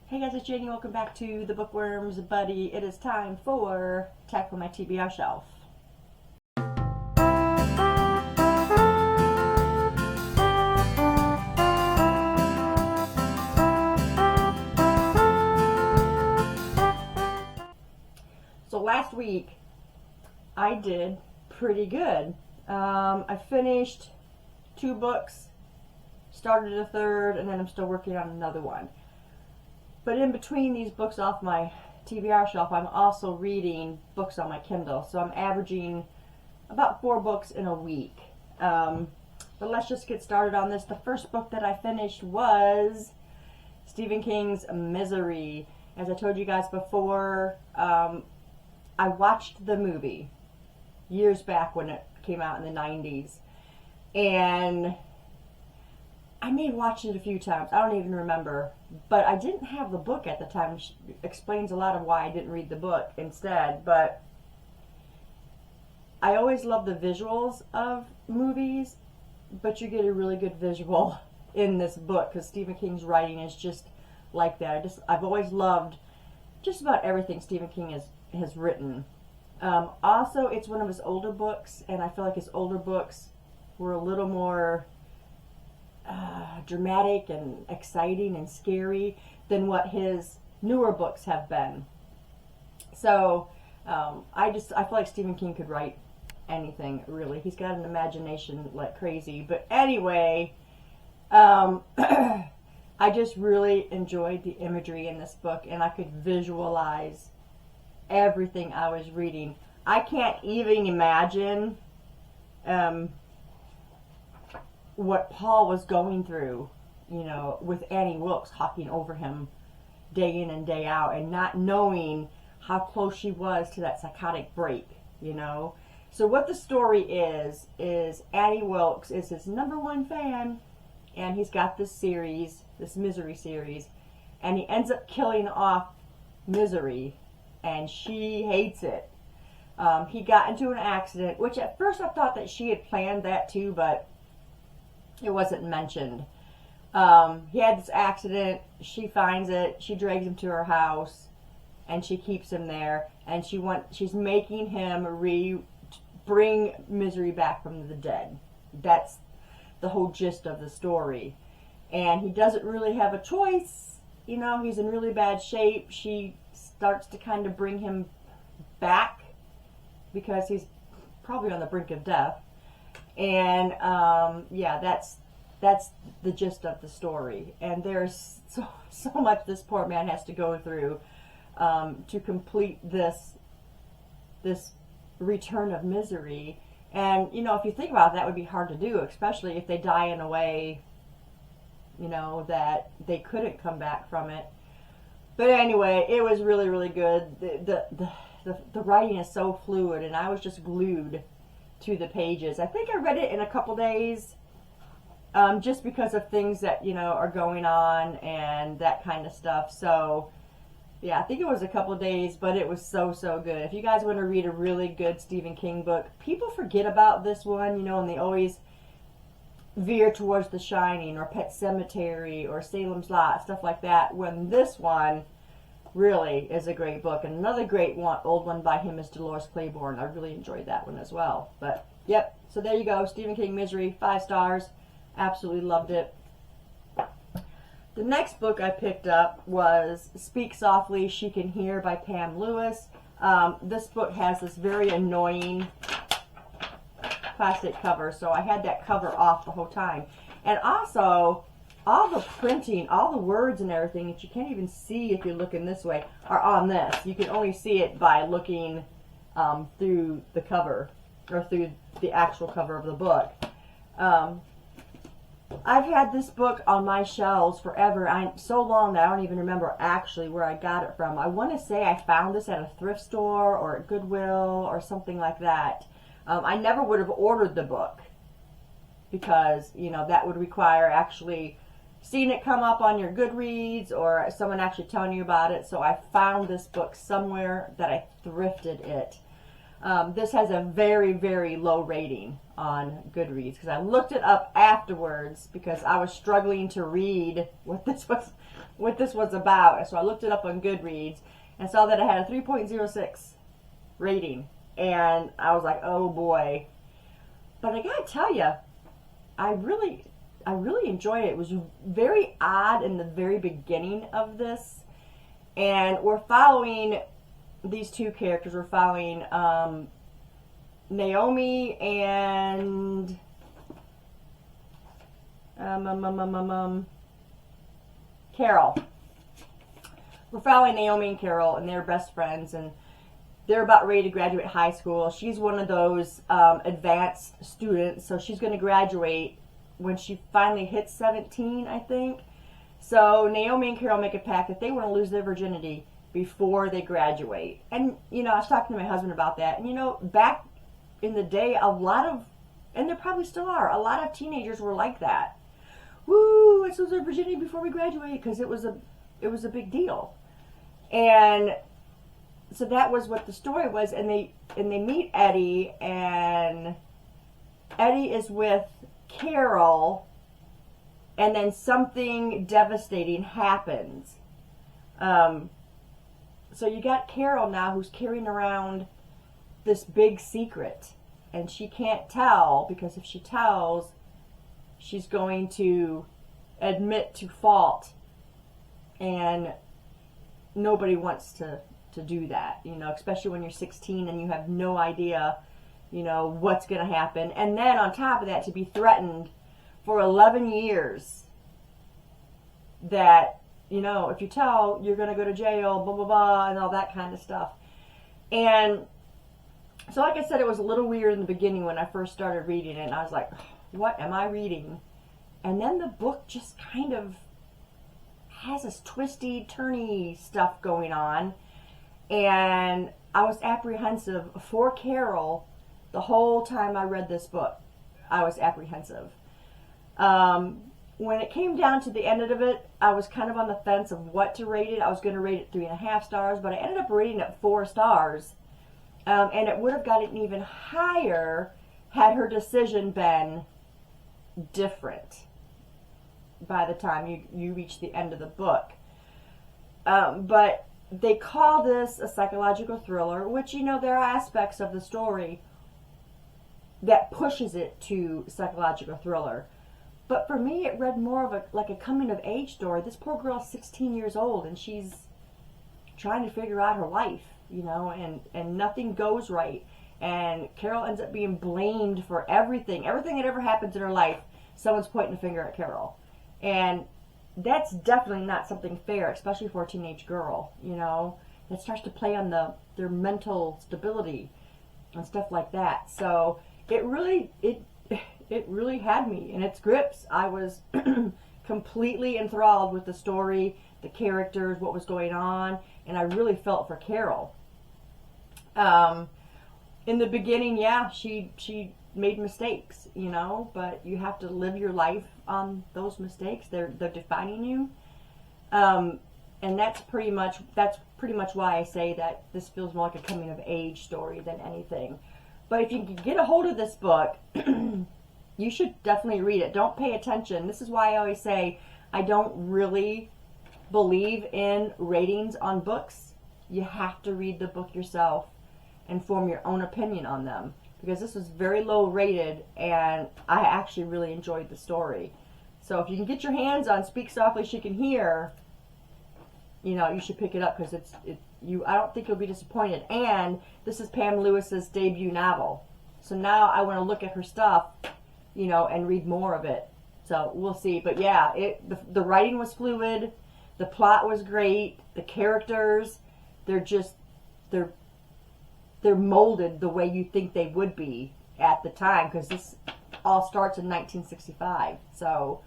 Hey guys, it's Janie. Welcome back to the Bookworms Buddy. It is time for Tech for my TBR Shelf. So last week I did pretty good. I finished 2 books, started a third, and then I'm still working on another one. But in between these books off my TBR shelf, I'm also reading books on my Kindle. So I'm averaging about 4 books in a week. But let's just get started on this. The first book that I finished was Stephen King's Misery. As I told you guys before, I watched the movie years back when it came out in the 90s. And I may have watched it a few times. I don't even remember. But I didn't have the book at the time, which explains a lot of why I didn't read the book instead. But I always love the visuals of movies, but you get a really good visual in this book because Stephen King's writing is just like that. I've always loved just about everything Stephen King has written. Also, it's one of his older books, and I feel like his older books were a little more dramatic and exciting and scary than what his newer books have been. So I feel like Stephen King could write anything, really. He's got an imagination like crazy. But anyway, I just really enjoyed the imagery in this book, and I could visualize everything I was reading. I can't even imagine what Paul was going through, with Annie Wilkes hawking over him day in and day out and not knowing how close she was to that psychotic break, So what the story is Annie Wilkes is his #1 fan, and he's got this series, this Misery series, and he ends up killing off Misery, and she hates it. He got into an accident, which at first I thought that she had planned that too, but it wasn't mentioned. He had this accident. She finds it. She drags him to her house, and she keeps him there. And she's making him bring Misery back from the dead. That's the whole gist of the story. And he doesn't really have a choice. He's in really bad shape. She starts to kind of bring him back because he's probably on the brink of death. And that's the gist of the story. And there's so much this poor man has to go through to complete this return of Misery. And if you think about it, that would be hard to do, especially if they die in a way that they couldn't come back from it. But anyway, it was really, really good. The writing is so fluid, and I was just glued to the pages. I think I read it in a couple days, just because of things that are going on and that kind of stuff. So yeah, I think it was a couple days, but it was so good. If you guys want to read a really good Stephen King book, people forget about this one, and they always veer towards The Shining or Pet Sematary or Salem's Lot, stuff like that, when this one really is a great book. And another great old one by him is Dolores Claiborne. I really enjoyed that one as well. But yep, so there you go, Stephen King Misery, 5 stars. Absolutely loved it. The next book I picked up was Speak Softly, She Can Hear by Pam Lewis. This book has this very annoying plastic cover, so I had that cover off the whole time. And also, all the printing, all the words and everything that you can't even see if you're looking this way are on this. You can only see it by looking through the cover, or through the actual cover of the book. I've had this book on my shelves forever. So long that I don't even remember actually where I got it from. I want to say I found this at a thrift store or at Goodwill or something like that. I never would have ordered the book because, that would require actually seeing it come up on your Goodreads or someone actually telling you about it. So I found this book somewhere that I thrifted it. This has a very, very low rating on Goodreads because I looked it up afterwards because I was struggling to read what this was what this was about. So I looked it up on Goodreads and saw that it had a 3.06 rating. And I was like, oh boy. But I gotta tell you, I really enjoyed it. It was very odd in the very beginning of this. And we're following these two characters. We're following Naomi and Carol. We're following Naomi and Carol, and they're best friends, and they're about ready to graduate high school. She's one of those advanced students, so she's going to graduate when she finally hits 17, I think. So Naomi and Carol make a pact that they want to lose their virginity before they graduate. And, you know, I was talking to my husband about that. And, you know, back in the day, a lot of, and there probably still are, a lot of teenagers were like that. Woo, let's lose our virginity before we graduate, because it was a big deal. And so that was what the story was. And they meet Eddie, and Eddie is with Carol, and then something devastating happens. So you got Carol now, who's carrying around this big secret, and she can't tell, because if she tells, she's going to admit to fault, and nobody wants to do that, you know, especially when you're 16 and you have no idea, you know, what's going to happen. And then on top of that, to be threatened for 11 years that, you know, if you tell, you're going to go to jail, blah, blah, blah, and all that kind of stuff. And so, like I said, it was a little weird in the beginning when I first started reading it, and I was like, what am I reading? And then the book just kind of has this twisty, turny stuff going on, and I was apprehensive for Carol the whole time I read this book. I was apprehensive. When it came down to the end of it, I was kind of on the fence of what to rate it. I was going to rate it 3.5 stars, but I ended up rating it 4 stars. And it would have gotten even higher had her decision been different by the time you reach the end of the book. But they call this a psychological thriller, which, you know, there are aspects of the story that pushes it to psychological thriller. But for me, it read more of a coming of age story. This poor girl is 16 years old, and she's trying to figure out her life, you know, and nothing goes right. And Carol ends up being blamed for everything. Everything that ever happens in her life, someone's pointing a finger at Carol. And that's definitely not something fair, especially for a teenage girl, you know. It starts to play on their mental stability and stuff like that. So it really had me in its grips. I was completely enthralled with the story, the characters, what was going on, and I really felt for Carol. In the beginning, yeah, she made mistakes, you know, but you have to live your life on those mistakes. They're defining you. And that's pretty much why I say that this feels more like a coming of age story than anything. But if you can get a hold of this book, you should definitely read it. Don't pay attention. This is why I always say I don't really believe in ratings on books. You have to read the book yourself and form your own opinion on them. Because this was very low rated, and I actually really enjoyed the story. So if you can get your hands on Speak Softly She Can Hear, you know, you should pick it up, because I don't think you'll be disappointed. And this is Pam Lewis's debut novel. So now I want to look at her stuff, you know, and read more of it. So we'll see. But yeah, the writing was fluid, the plot was great, the characters, they're molded the way you think they would be at the time, because this all starts in 1965. So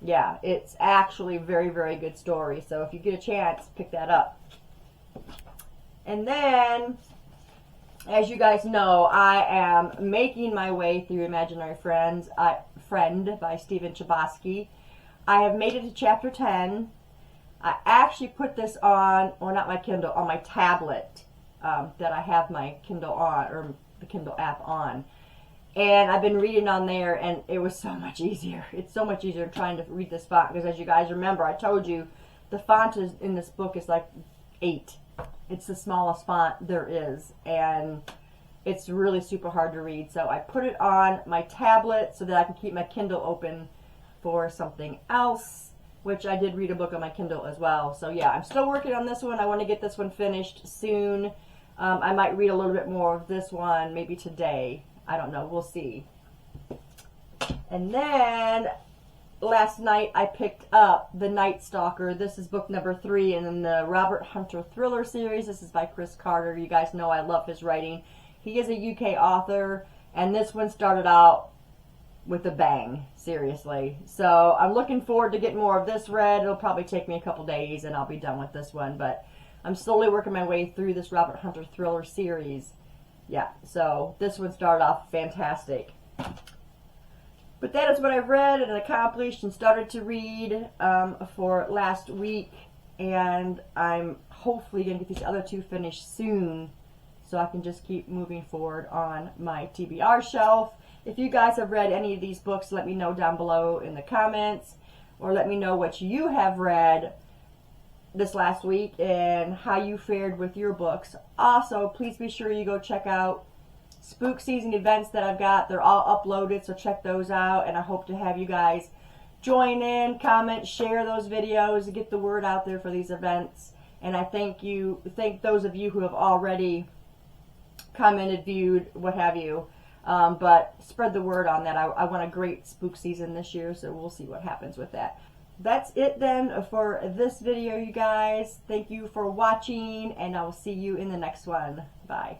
yeah, it's actually a very, very good story. So if you get a chance, pick that up. And then, as you guys know, I am making my way through Imaginary Friend by Stephen Chbosky. I have made it to chapter 10. I actually put this on, or not my Kindle, on my tablet that I have my Kindle on, or the Kindle app on. And I've been reading on there, and it was so much easier. It's so much easier trying to read this font, because as you guys remember, I told you The font in this book is like 8. It's the smallest font there is, and it's really super hard to read. So I put it on my tablet so that I can keep my Kindle open for something else, which I did read a book on my Kindle as well. So yeah, I'm still working on this one. I want to get this one finished soon. I might read a little bit more of this one maybe today. I don't know. We'll see. And then last night I picked up The Night Stalker. This is book number 3 in the Robert Hunter thriller series. This is by Chris Carter. You guys know I love his writing. He is a UK author, and this one started out with a bang, seriously. So I'm looking forward to getting more of this read. It'll probably take me a couple days and I'll be done with this one, but I'm slowly working my way through this Robert Hunter thriller series. Yeah, so this one started off fantastic. But that is what I've read and accomplished and started to read for last week, and I'm hopefully going to get these other 2 finished soon so I can just keep moving forward on my TBR shelf. If you guys have read any of these books, let me know down below in the comments, or let me know what you have read this last week and how you fared with your books. Also, please be sure you go check out spook season events that I've got. They're all uploaded, so check those out, and I hope to have you guys join in, comment, share those videos, get the word out there for these events. And I thank those of you who have already commented, viewed, what have you. But spread the word on that. I want a great spook season this year, so we'll see what happens with that. That's it then for this video, you guys. Thank you for watching, and I will see you in the next one. Bye.